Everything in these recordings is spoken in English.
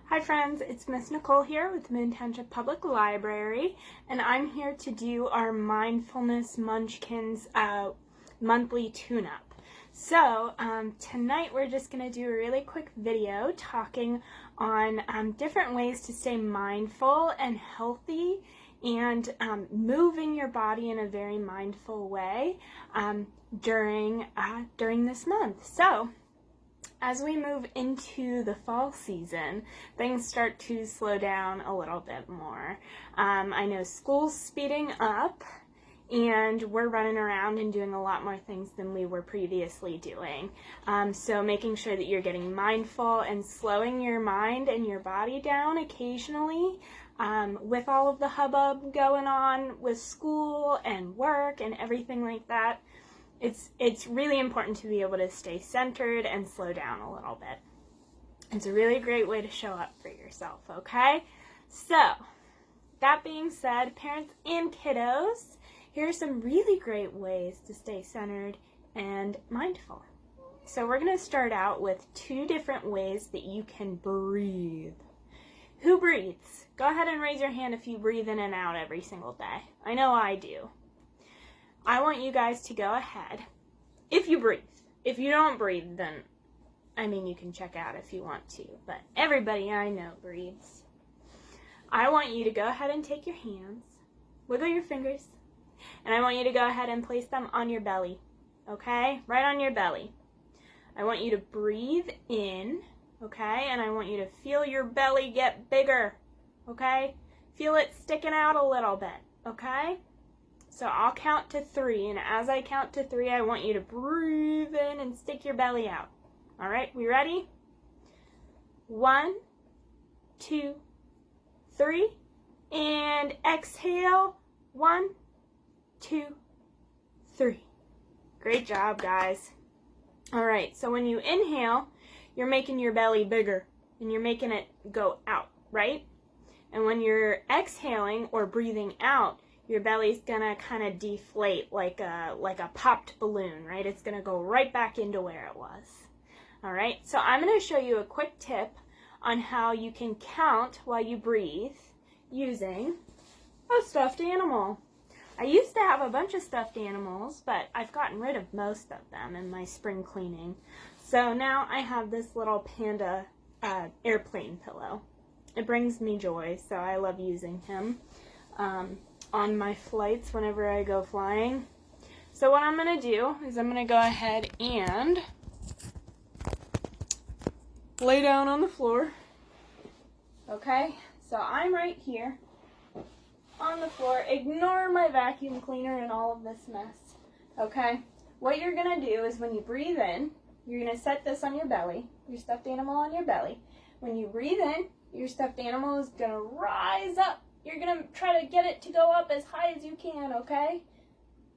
Hi friends, it's Miss Nicole here with the Moon Township Public Library, and I'm here to do our Mindfulness Munchkins monthly tune-up. So tonight we're just going to do a really quick video talking on different ways to stay mindful and healthy and moving your body in a very mindful way during this month. So as we move into the fall season, things start to slow down a little bit more. I know school's speeding up, and we're running around and doing a lot more things than we were previously doing. So making sure that you're getting mindful and slowing your mind and your body down occasionally with all of the hubbub going on with school and work and everything like that. It's really important to be able to stay centered and slow down a little bit. It's a really great way to show up for yourself, okay? So, that being said, parents and kiddos, here are some really great ways to stay centered and mindful. So we're going to start out with 2 different ways that you can breathe. Who breathes? Go ahead and raise your hand if you breathe in and out every single day. I know I do. I want you guys to go ahead, if you breathe. If you don't breathe, then, you can check out if you want to, but everybody I know breathes. I want you to go ahead and take your hands, wiggle your fingers, and I want you to go ahead and place them on your belly, okay? Right on your belly. I want you to breathe in, okay? And I want you to feel your belly get bigger, okay? Feel it sticking out a little bit, okay? So I'll count to 3, and as I count to 3, I want you to breathe in and stick your belly out. All right, we ready? 1, 2, 3, and exhale. 1, 2, 3. Great job, guys. All right, so when you inhale, you're making your belly bigger, and you're making it go out, right? And when you're exhaling or breathing out, your belly's gonna kind of deflate like a popped balloon, right? It's gonna go right back into where it was. All right, so I'm gonna show you a quick tip on how you can count while you breathe using a stuffed animal. I used to have a bunch of stuffed animals, but I've gotten rid of most of them in my spring cleaning. So now I have this little panda airplane pillow. It brings me joy, so I love using him on my flights whenever I go flying. So what I'm going to do is I'm going to go ahead and lay down on the floor. Okay, so I'm right here on the floor. Ignore my vacuum cleaner and all of this mess. Okay, what you're going to do is when you breathe in, you're going to set this on your belly, your stuffed animal on your belly. When you breathe in, your stuffed animal is going to rise up. You're going to try to get it to go up as high as you can, okay?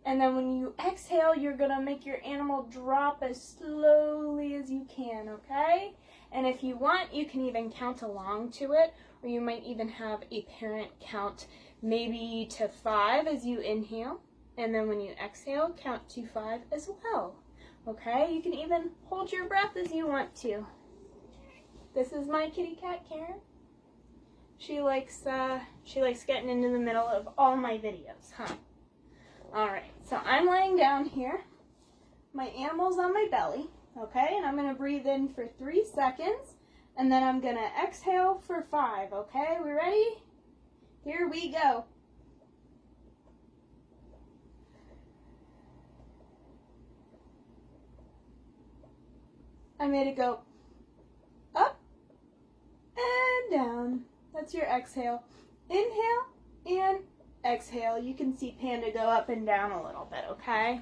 And then when you exhale, you're going to make your animal drop as slowly as you can, okay? And if you want, you can even count along to it, or you might even have a parent count maybe to 5 as you inhale. And then when you exhale, count to 5 as well, okay? You can even hold your breath as you want to. This is my kitty cat, Karen. She likes getting into the middle of all my videos, huh? Alright, so I'm laying down here. My animal's on my belly, okay? And I'm going to breathe in for 3 seconds, and then I'm going to exhale for 5, okay? We ready? Here we go. I made it go up and down. That's your exhale. Inhale and exhale. You can see Panda go up and down a little bit, okay?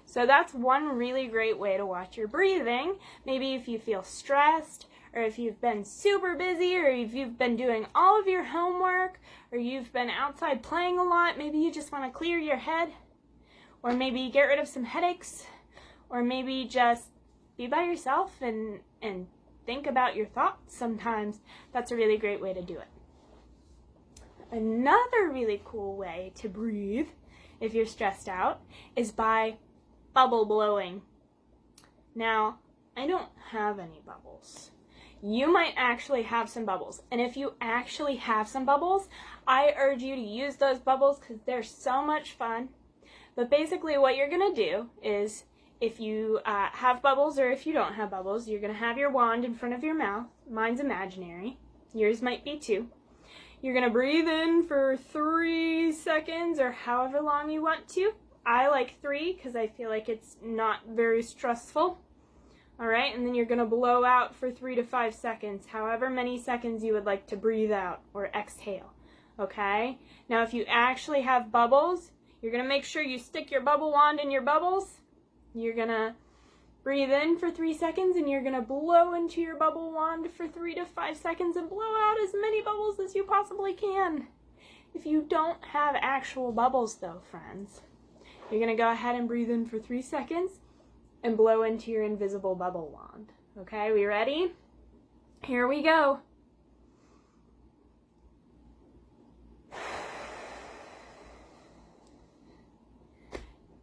So that's one really great way to watch your breathing. Maybe if you feel stressed, or if you've been super busy, or if you've been doing all of your homework, or you've been outside playing a lot, maybe you just want to clear your head, or maybe get rid of some headaches, or maybe just be by yourself and think about your thoughts sometimes. That's a really great way to do it. Another really cool way to breathe if you're stressed out is by bubble blowing. Now, I don't have any bubbles. you might actually have some bubbles. And if you actually have some bubbles, I urge you to use those bubbles because they're so much fun. But basically what you're going to do is, if you have bubbles or if you don't have bubbles, you're going to have your wand in front of your mouth. Mine's imaginary. Yours might be too. You're going to breathe in for 3 seconds or however long you want to. I like 3 because I feel like it's not very stressful. All right, and then you're going to blow out for 3 to 5 seconds, however many seconds you would like to breathe out or exhale. Okay? Now, if you actually have bubbles, you're going to make sure you stick your bubble wand in your bubbles. You're going to breathe in for 3 seconds, and you're going to blow into your bubble wand for 3 to 5 seconds and blow out as many bubbles as you possibly can. If you don't have actual bubbles, though, friends, you're going to go ahead and breathe in for 3 seconds and blow into your invisible bubble wand. Okay, we ready? Here we go.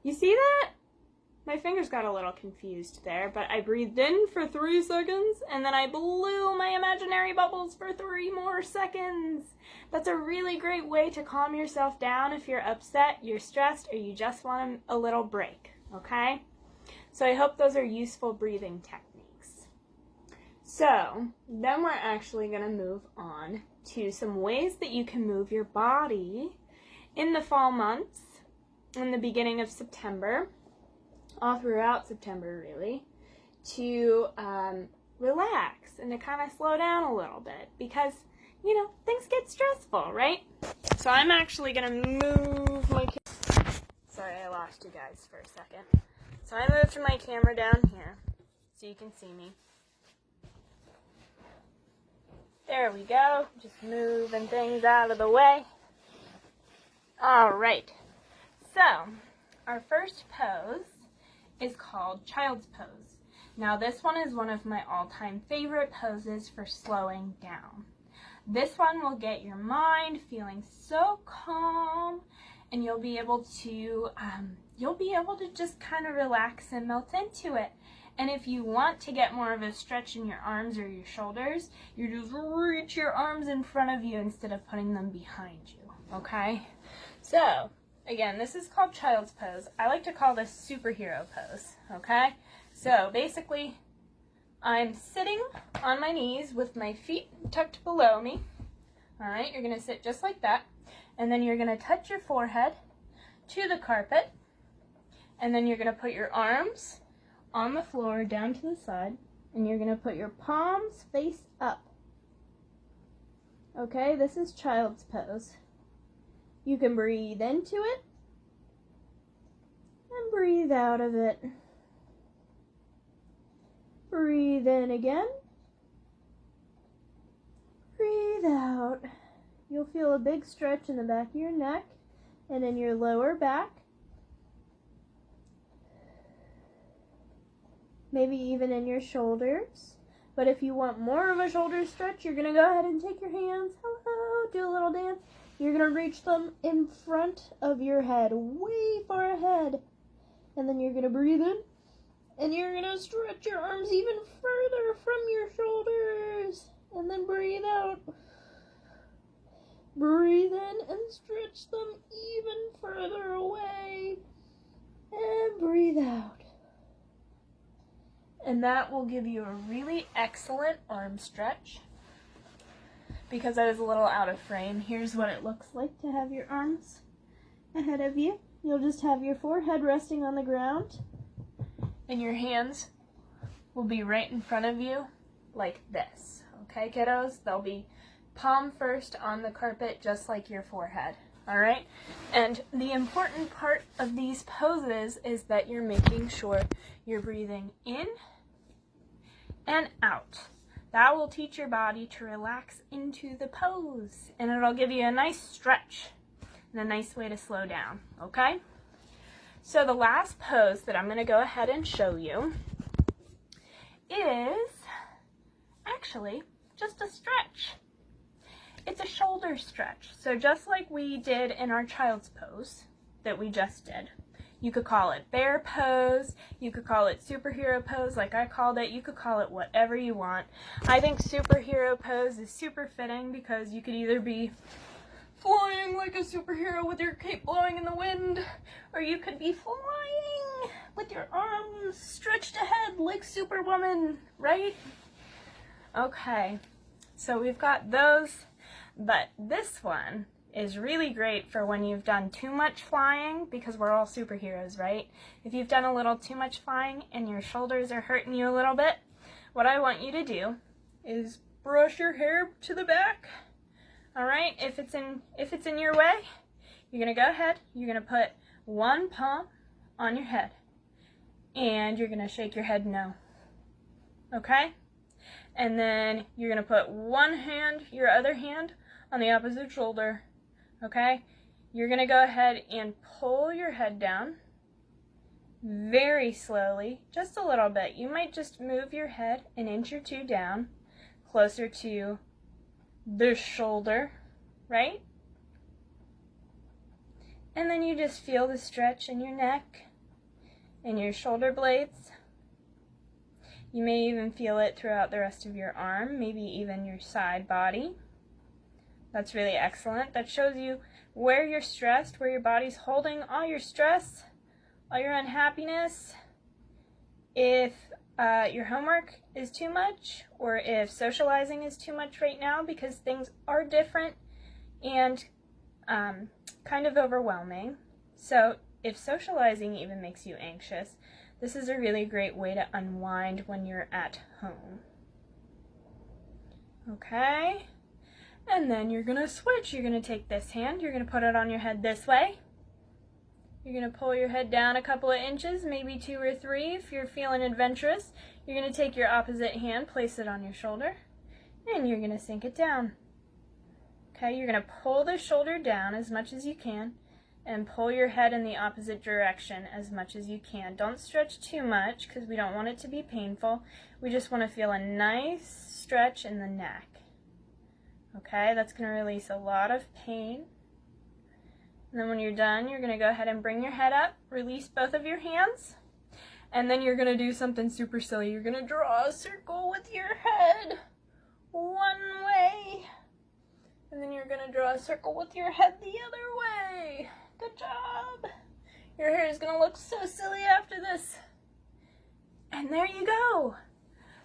You see that? My fingers got a little confused there, but I breathed in for 3 seconds, and then I blew my imaginary bubbles for 3 more seconds. That's a really great way to calm yourself down if you're upset, you're stressed, or you just want a little break, okay? So I hope those are useful breathing techniques. So then we're actually going to move on to some ways that you can move your body in the fall months, in the beginning of September, all throughout September really, to relax and to kind of slow down a little bit because, you know, things get stressful, right? So I'm actually going to move my camera. Sorry, I lost you guys for a second. So I moved my camera down here so you can see me. There we go. Just moving things out of the way. All right. So our first pose is called Child's Pose. Now this one is one of my all-time favorite poses for slowing down. This one will get your mind feeling so calm, and you'll be able to just kind of relax and melt into it. And if you want to get more of a stretch in your arms or your shoulders, you just reach your arms in front of you instead of putting them behind you, okay? So again, this is called Child's Pose. I like to call this superhero pose, okay? So basically, I'm sitting on my knees with my feet tucked below me. All right, you're gonna sit just like that. And then you're gonna touch your forehead to the carpet. And then you're gonna put your arms on the floor down to the side. And you're gonna put your palms face up. Okay, this is Child's Pose. You can breathe into it and breathe out of it. Breathe in again. Breathe out. You'll feel a big stretch in the back of your neck and in your lower back. Maybe even in your shoulders. But if you want more of a shoulder stretch, you're going to go ahead and take your hands, hello, do a little dance. You're going to reach them in front of your head, way far ahead. And then you're going to breathe in. And you're going to stretch your arms even further from your shoulders. And then breathe out. Breathe in and stretch them even further away. And breathe out. And that will give you a really excellent arm stretch. Because I was a little out of frame, here's what it looks like to have your arms ahead of you. You'll just have your forehead resting on the ground, and your hands will be right in front of you like this. Okay, kiddos? They'll be palm first on the carpet, just like your forehead. All right? And the important part of these poses is that you're making sure you're breathing in and out. That will teach your body to relax into the pose, and it'll give you a nice stretch and a nice way to slow down, okay? So the last pose that I'm going to go ahead and show you is actually just a stretch. It's a shoulder stretch. So just like we did in our Child's Pose that we just did, You could call it bear pose. You could call it superhero pose like I called it. You could call it whatever you want. I think superhero pose is super fitting because you could either be flying like a superhero with your cape blowing in the wind, or you could be flying with your arms stretched ahead like Superwoman, right? Okay, so we've got those, but this one is really great for when you've done too much flying, because we're all superheroes, right? If you've done a little too much flying and your shoulders are hurting you a little bit, what I want you to do is brush your hair to the back. All right, if it's in your way, you're gonna go ahead, you're gonna put one palm on your head, and you're gonna shake your head no, okay? And then you're gonna put your other hand on the opposite shoulder, okay? You're gonna go ahead and pull your head down very slowly, just a little bit. You might just move your head an inch or two down, closer to the shoulder, right? And then you just feel the stretch in your neck and your shoulder blades. You may even feel it throughout the rest of your arm, maybe even your side body. That's really excellent. That shows you where you're stressed, where your body's holding all your stress, all your unhappiness. If your homework is too much, or if socializing is too much right now, because things are different and kind of overwhelming. So if socializing even makes you anxious, this is a really great way to unwind when you're at home. Okay, and then you're gonna switch. You're gonna take this hand, you're gonna put it on your head this way. You're going to pull your head down a couple of inches, maybe 2 or 3 if you're feeling adventurous. You're going to take your opposite hand, place it on your shoulder, and you're going to sink it down. Okay, you're going to pull the shoulder down as much as you can and pull your head in the opposite direction as much as you can. Don't stretch too much because we don't want it to be painful. We just want to feel a nice stretch in the neck. Okay, that's going to release a lot of pain. And then when you're done, you're going to go ahead and bring your head up, release both of your hands, and then you're going to do something super silly. You're going to draw a circle with your head one way, and then you're going to draw a circle with your head the other way. Good job. Your hair is going to look so silly after this. And there you go.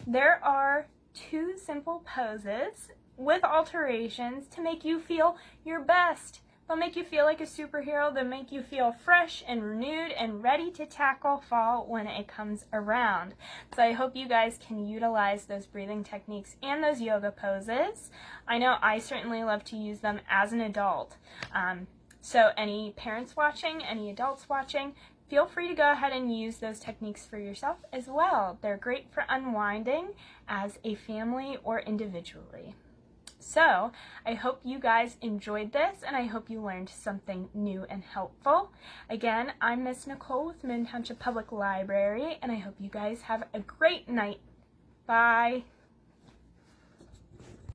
There are 2 simple poses with alterations to make you feel your best. They'll make you feel like a superhero. They'll make you feel fresh and renewed and ready to tackle fall when it comes around. So I hope you guys can utilize those breathing techniques and those yoga poses. I know I certainly love to use them as an adult. So any parents watching, any adults watching, feel free to go ahead and use those techniques for yourself as well. They're great for unwinding as a family or individually. So, I hope you guys enjoyed this, and I hope you learned something new and helpful. Again, I'm Miss Nicole with Minden Township Public Library, and I hope you guys have a great night. Bye.